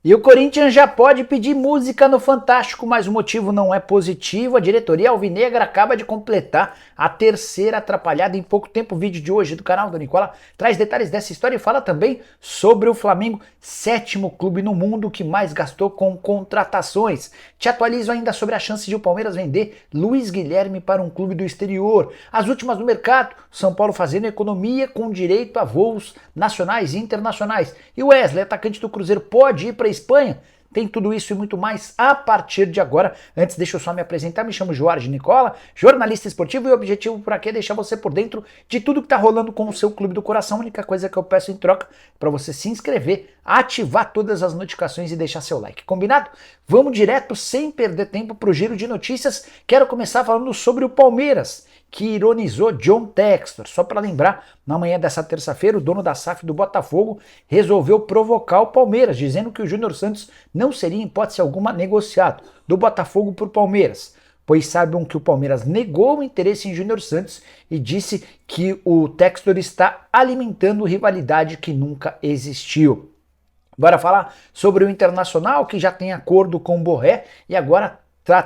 E o Corinthians já pode pedir música no Fantástico, mas o motivo não é positivo. A diretoria alvinegra acaba de completar a terceira atrapalhada em pouco tempo. O vídeo de hoje do canal do Nicola traz detalhes dessa história e fala também sobre o Flamengo, sétimo clube no mundo que mais gastou com contratações. Te atualizo ainda sobre a chance de o Palmeiras vender Luiz Guilherme para um clube do exterior. As últimas no mercado, São Paulo fazendo economia com direito a voos nacionais e internacionais. E o Wesley, atacante do Cruzeiro, pode ir para Espanha? Tem tudo isso e muito mais a partir de agora. Antes, deixa eu só me apresentar. Me chamo Jorge Nicola, jornalista esportivo, e o objetivo por aqui é deixar você por dentro de tudo que tá rolando com o seu clube do coração. A única coisa que eu peço em troca é para você se inscrever, ativar todas as notificações e deixar seu like. Combinado? Vamos direto, sem perder tempo, pro giro de notícias. Quero começar falando sobre o Palmeiras, que ironizou John Textor. Só para lembrar, na manhã dessa terça-feira, o dono da SAF do Botafogo resolveu provocar o Palmeiras, dizendo que o Júnior Santos não seria, em hipótese alguma, negociado do Botafogo por Palmeiras, pois saibam que o Palmeiras negou o interesse em Júnior Santos e disse que o Textor está alimentando rivalidade que nunca existiu. Bora falar sobre o Internacional, que já tem acordo com o Borré e agora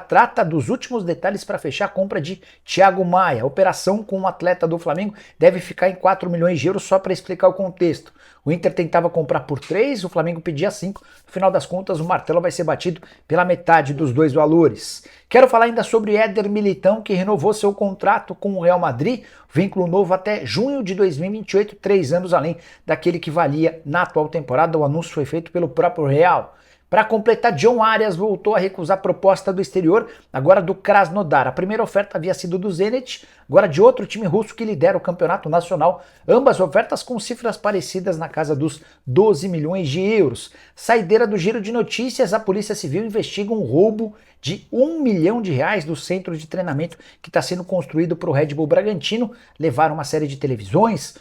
trata dos últimos detalhes para fechar a compra de Thiago Maia. A operação com o atleta do Flamengo deve ficar em 4 milhões de euros, só para explicar o contexto. O Inter tentava comprar por 3, o Flamengo pedia 5. No final das contas, o martelo vai ser batido pela metade dos dois valores. Quero falar ainda sobre Éder Militão, que renovou seu contrato com o Real Madrid, vínculo novo até junho de 2028, 3 anos além daquele que valia na atual temporada. O anúncio foi feito pelo próprio Real. Para completar, John Arias voltou a recusar a proposta do exterior, agora do Krasnodar. A primeira oferta havia sido do Zenit, agora de outro time russo que lidera o campeonato nacional. Ambas ofertas com cifras parecidas na casa dos 12 milhões de euros. Saideira do giro de notícias, a Polícia Civil investiga um roubo de R$1 milhão do centro de treinamento que está sendo construído para o Red Bull Bragantino. Levaram uma série de televisões,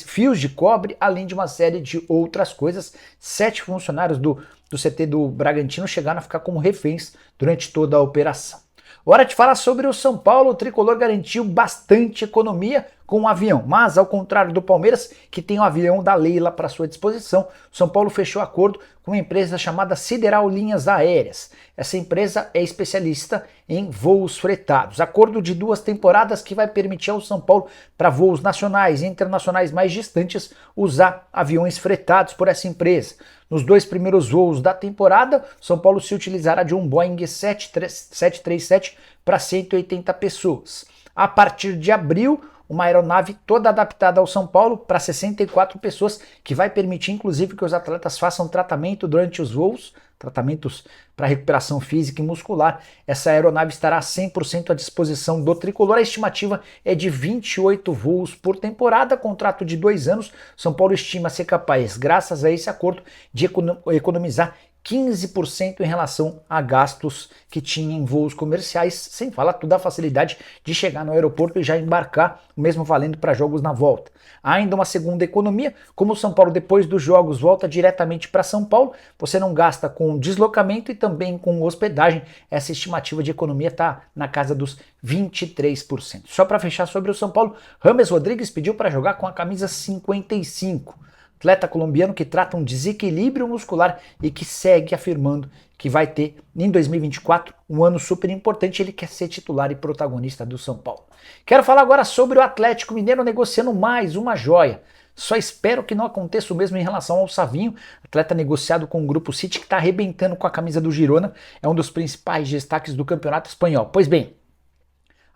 fios de cobre, além de uma série de outras coisas. 7 funcionários do CT do Bragantino chegaram a ficar como reféns durante toda a operação. Hora de falar sobre o São Paulo. O tricolor garantiu bastante economia com um avião, mas ao contrário do Palmeiras, que tem o avião da Leila para sua disposição, o São Paulo fechou acordo com uma empresa chamada Sideral Linhas Aéreas. Essa empresa é especialista em voos fretados. Acordo de 2 temporadas que vai permitir ao São Paulo, para voos nacionais e internacionais mais distantes, usar aviões fretados por essa empresa. Nos 2 primeiros voos da temporada, São Paulo se utilizará de um Boeing 737 para 180 pessoas. A partir de abril, uma aeronave toda adaptada ao São Paulo para 64 pessoas, que vai permitir inclusive que os atletas façam tratamento durante os voos, tratamentos para recuperação física e muscular. Essa aeronave estará 100% à disposição do tricolor. A estimativa é de 28 voos por temporada, contrato de 2 anos. São Paulo estima ser capaz, graças a esse acordo, de economizar 15% em relação a gastos que tinha em voos comerciais, sem falar toda a facilidade de chegar no aeroporto e já embarcar, o mesmo valendo para jogos na volta. Há ainda uma segunda economia, como o São Paulo depois dos jogos volta diretamente para São Paulo, você não gasta com deslocamento e também com hospedagem. Essa estimativa de economia está na casa dos 23%. Só para fechar sobre o São Paulo, James Rodrigues pediu para jogar com a camisa 55. Atleta colombiano que trata um desequilíbrio muscular e que segue afirmando que vai ter, em 2024, um ano super importante. Ele quer ser titular e protagonista do São Paulo. Quero falar agora sobre o Atlético Mineiro negociando mais uma joia. Só espero que não aconteça o mesmo em relação ao Savinho, atleta negociado com o Grupo City, que está arrebentando com a camisa do Girona, é um dos principais destaques do campeonato espanhol. Pois bem,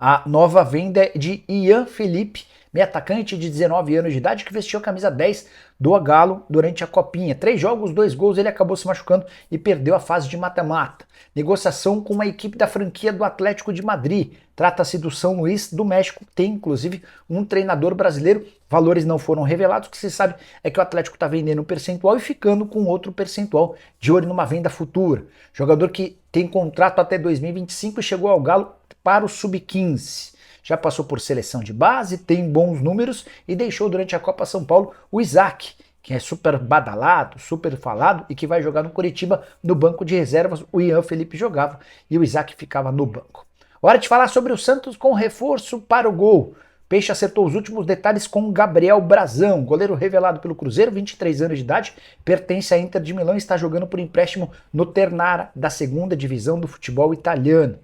a nova venda é de Ian Felipe, meio atacante de 19 anos de idade, que vestiu a camisa 10 do Galo durante a Copinha. 3 jogos, 2 gols, ele acabou se machucando e perdeu a fase de mata-mata. Negociação com uma equipe da franquia do Atlético de Madrid. Trata-se do São Luís do México, tem inclusive um treinador brasileiro. Valores não foram revelados, o que se sabe é que o Atlético está vendendo um percentual e ficando com outro percentual, de olho numa venda futura. Jogador que tem contrato até 2025 e chegou ao Galo para o Sub-15. Já passou por seleção de base, tem bons números e deixou durante a Copa São Paulo o Isaac, que é super badalado, super falado e que vai jogar no Coritiba no banco de reservas. O Ian Felipe jogava e o Isaac ficava no banco. Hora de falar sobre o Santos com reforço para o gol. Peixe acertou os últimos detalhes com Gabriel Brazão, goleiro revelado pelo Cruzeiro, 23 anos de idade, pertence à Inter de Milão e está jogando por empréstimo no Ternara, da segunda divisão do futebol italiano.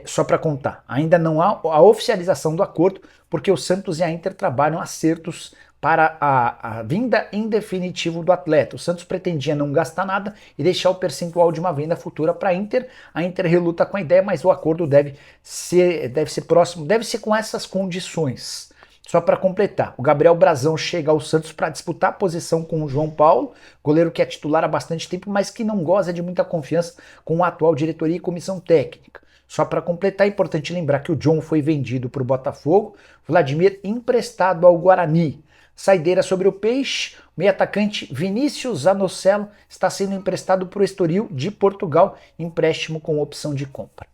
Só para contar, ainda não há a oficialização do acordo, porque o Santos e a Inter trabalham acertos para a vinda em definitivo do atleta. O Santos pretendia não gastar nada e deixar o percentual de uma venda futura para a Inter. A Inter reluta com a ideia, mas o acordo deve ser próximo, deve ser com essas condições. Só para completar, o Gabriel Brazão chega ao Santos para disputar a posição com o João Paulo, goleiro que é titular há bastante tempo, mas que não goza de muita confiança com a atual diretoria e comissão técnica. Só para completar, é importante lembrar que o John foi vendido para o Botafogo, Vladimir emprestado ao Guarani. Saideira sobre o Peixe, o meio-atacante Vinícius Zanocelo está sendo emprestado para o Estoril de Portugal, empréstimo com opção de compra.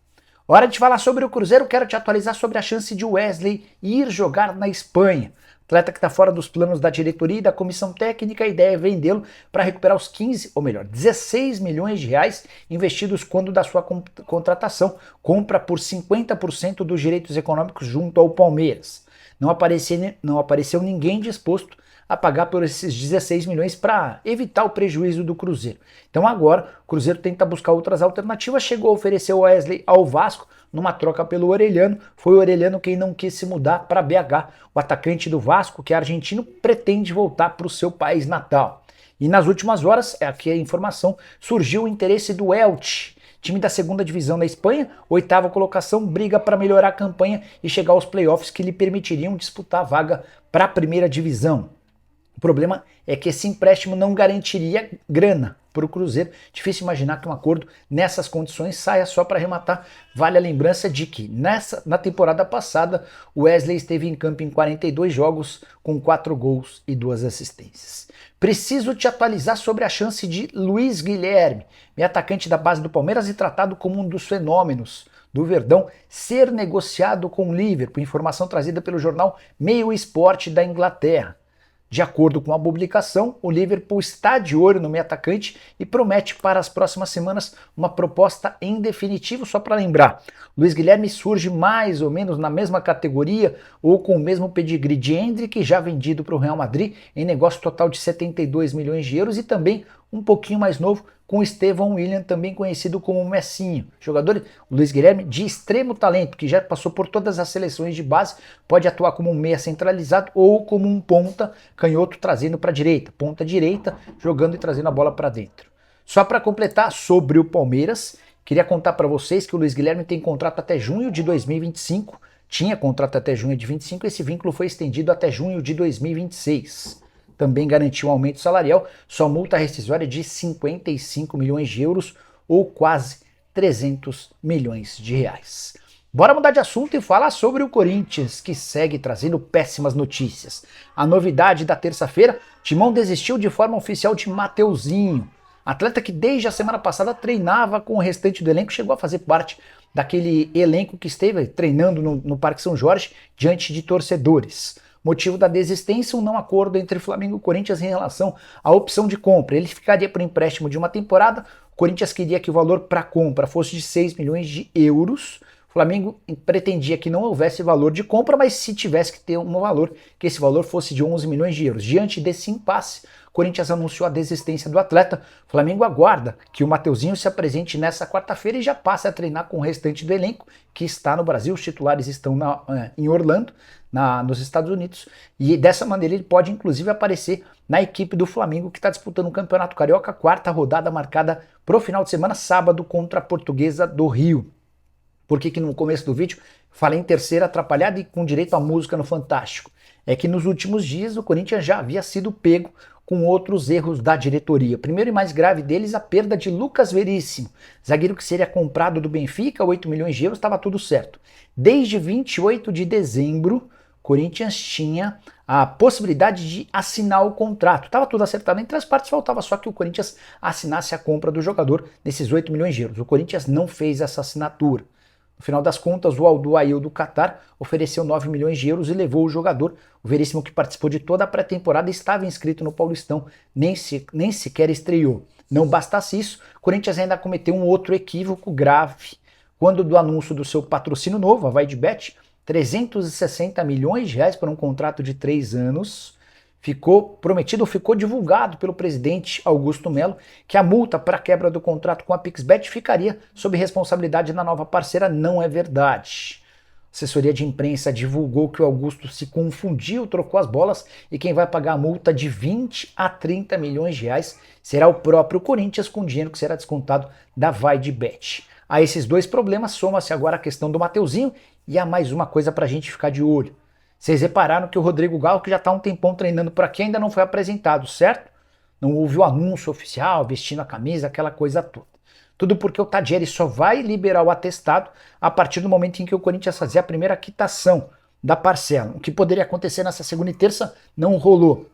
Hora de falar sobre o Cruzeiro, quero te atualizar sobre a chance de Wesley ir jogar na Espanha. Atleta que está fora dos planos da diretoria e da comissão técnica, a ideia é vendê-lo para recuperar os 15, ou melhor, 16 milhões de reais investidos quando da sua contratação, compra por 50% dos direitos econômicos junto ao Palmeiras. Não apareceu ninguém disposto a pagar por esses 16 milhões para evitar o prejuízo do Cruzeiro. Então agora o Cruzeiro tenta buscar outras alternativas, chegou a oferecer o Wesley ao Vasco numa troca pelo Orelhano, foi o Orelhano quem não quis se mudar para BH. O atacante do Vasco, que é argentino, pretende voltar para o seu país natal. E nas últimas horas, aqui a informação, surgiu o interesse do Elche, time da segunda divisão da Espanha, 8ª colocação, briga para melhorar a campanha e chegar aos playoffs que lhe permitiriam disputar a vaga para a primeira divisão. O problema é que esse empréstimo não garantiria grana para o Cruzeiro. Difícil imaginar que um acordo nessas condições saia. Só para arrematar, vale a lembrança de que na temporada passada o Wesley esteve em campo em 42 jogos com 4 gols e 2 assistências. Preciso te atualizar sobre a chance de Luiz Guilherme, meio atacante da base do Palmeiras e tratado como um dos fenômenos do Verdão, ser negociado com o Liverpool. Informação trazida pelo jornal Mail Sport da Inglaterra. De acordo com a publicação, o Liverpool está de olho no meio-atacante e promete para as próximas semanas uma proposta em definitivo. Só para lembrar, Luiz Guilherme surge mais ou menos na mesma categoria ou com o mesmo pedigree de Endrick, já vendido para o Real Madrid em negócio total de 72 milhões de euros, e também um pouquinho mais novo com Estevão William, também conhecido como Messinho. Jogador Luiz Guilherme de extremo talento, que já passou por todas as seleções de base, pode atuar como um meia centralizado ou como um ponta canhoto trazendo para a direita, ponta direita, jogando e trazendo a bola para dentro. Só para completar sobre o Palmeiras, queria contar para vocês que o Luiz Guilherme tem contrato até junho de 2025, tinha contrato até junho de 2025, esse vínculo foi estendido até junho de 2026. Também garantiu um aumento salarial, sua multa rescisória de 55 milhões de euros ou quase 300 milhões de reais. Bora mudar de assunto e falar sobre o Corinthians, que segue trazendo péssimas notícias. A novidade da terça-feira, Timão desistiu de forma oficial de Mateuzinho. Atleta que desde a semana passada treinava com o restante do elenco, chegou a fazer parte daquele elenco que esteve treinando no Parque São Jorge diante de torcedores. Motivo da desistência, um não acordo entre Flamengo e Corinthians em relação à opção de compra. Ele ficaria por empréstimo de uma temporada, o Corinthians queria que o valor para compra fosse de 6 milhões de euros, o Flamengo pretendia que não houvesse valor de compra, mas se tivesse que ter um valor, que esse valor fosse de 11 milhões de euros. Diante desse impasse, o Corinthians anunciou a desistência do atleta. O Flamengo aguarda que o Mateuzinho se apresente nessa quarta-feira e já passe a treinar com o restante do elenco, que está no Brasil. Os titulares estão em Orlando, nos Estados Unidos, e dessa maneira ele pode inclusive aparecer na equipe do Flamengo, que está disputando o Campeonato Carioca, quarta rodada marcada para o final de semana, sábado, contra a Portuguesa do Rio. Por que no começo do vídeo falei em terceira atrapalhada e com direito à música no Fantástico? É que nos últimos dias o Corinthians já havia sido pego com outros erros da diretoria. Primeiro e mais grave deles, a perda de Lucas Veríssimo, zagueiro que seria comprado do Benfica, 8 milhões de euros, estava tudo certo. Desde 28 de dezembro, Corinthians tinha a possibilidade de assinar o contrato. Estava tudo acertado entre as partes, faltava só que o Corinthians assinasse a compra do jogador nesses 8 milhões de euros. O Corinthians não fez essa assinatura. No final das contas, o Al Duhail do Qatar ofereceu 9 milhões de euros e levou o jogador. O Veríssimo, que participou de toda a pré-temporada, estava inscrito no Paulistão, nem sequer estreou. Não bastasse isso, o Corinthians ainda cometeu um outro equívoco grave. Quando do anúncio do seu patrocínio novo, a VaideBet, 360 milhões de reais por um contrato de 3 anos. Ficou prometido, ficou divulgado pelo presidente Augusto Melo que a multa para quebra do contrato com a Pixbet ficaria sob responsabilidade da nova parceira. Não é verdade. A assessoria de imprensa divulgou que o Augusto se confundiu, trocou as bolas e quem vai pagar a multa de 20 a 30 milhões de reais será o próprio Corinthians, com dinheiro que será descontado da VaideBet. A esses dois problemas soma-se agora a questão do Mateuzinho e há mais uma coisa para a gente ficar de olho. Vocês repararam que o Rodrigo Galo, que já está há um tempão treinando por aqui, ainda não foi apresentado, certo? Não houve o anúncio oficial, vestindo a camisa, aquela coisa toda. Tudo porque o Tadieri só vai liberar o atestado a partir do momento em que o Corinthians fazer a primeira quitação da parcela. O que poderia acontecer nessa segunda e terça não rolou.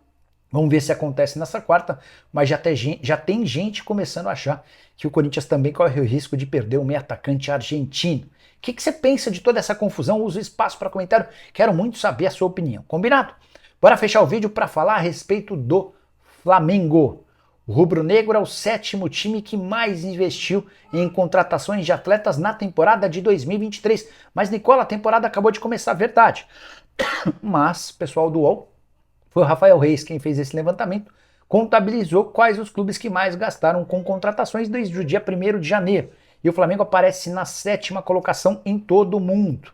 Vamos ver se acontece nessa quarta, mas já tem gente começando a achar que o Corinthians também corre o risco de perder o meio atacante argentino. O que você pensa de toda essa confusão? Usa o espaço para comentário. Quero muito saber a sua opinião. Combinado? Bora fechar o vídeo para falar a respeito do Flamengo. O rubro-negro é o 7º time que mais investiu em contratações de atletas na temporada de 2023. Mas, Nicola, a temporada acabou de começar, verdade. Mas, pessoal do UOL, foi o Rafael Reis quem fez esse levantamento, contabilizou quais os clubes que mais gastaram com contratações desde o dia 1º de janeiro. E o Flamengo aparece na 7ª colocação em todo o mundo.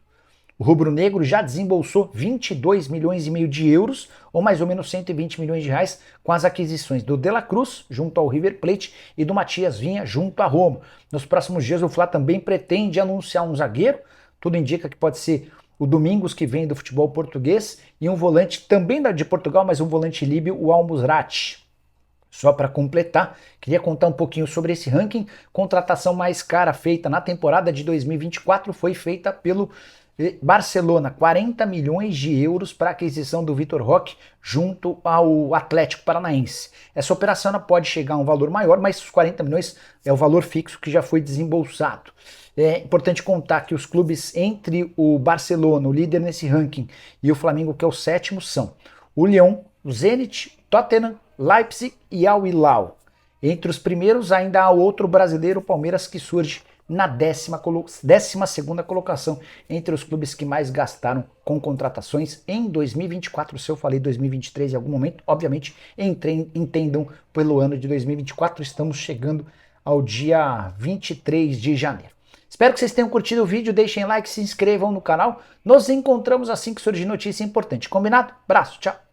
O rubro-negro já desembolsou 22 milhões e meio de euros, ou mais ou menos 120 milhões de reais, com as aquisições do De La Cruz, junto ao River Plate, e do Matias Vinha, junto à Roma. Nos próximos dias, o Fla também pretende anunciar um zagueiro, tudo indica que pode ser o Domingos, que vem do futebol português, e um volante também de Portugal, mas um volante líbio, o Al-Musrati. Só para completar, queria contar um pouquinho sobre esse ranking. Contratação mais cara feita na temporada de 2024 foi feita pelo Barcelona, 40 milhões de euros para a aquisição do Vitor Roque junto ao Atlético Paranaense. Essa operação pode chegar a um valor maior, mas os 40 milhões é o valor fixo que já foi desembolsado. É importante contar que os clubes entre o Barcelona, o líder nesse ranking, e o Flamengo, que é o 7º, são o Lyon, o Zenit, Tottenham, Leipzig e Al Hilal. Entre os primeiros ainda há outro brasileiro, o Palmeiras, que surge na 12ª colocação entre os clubes que mais gastaram com contratações em 2024. Se eu falei 2023 em algum momento, obviamente entendam pelo ano de 2024, estamos chegando ao dia 23 de janeiro. Espero que vocês tenham curtido o vídeo, deixem like, se inscrevam no canal. Nos encontramos assim que surgir notícia importante. Combinado? Abraço, tchau!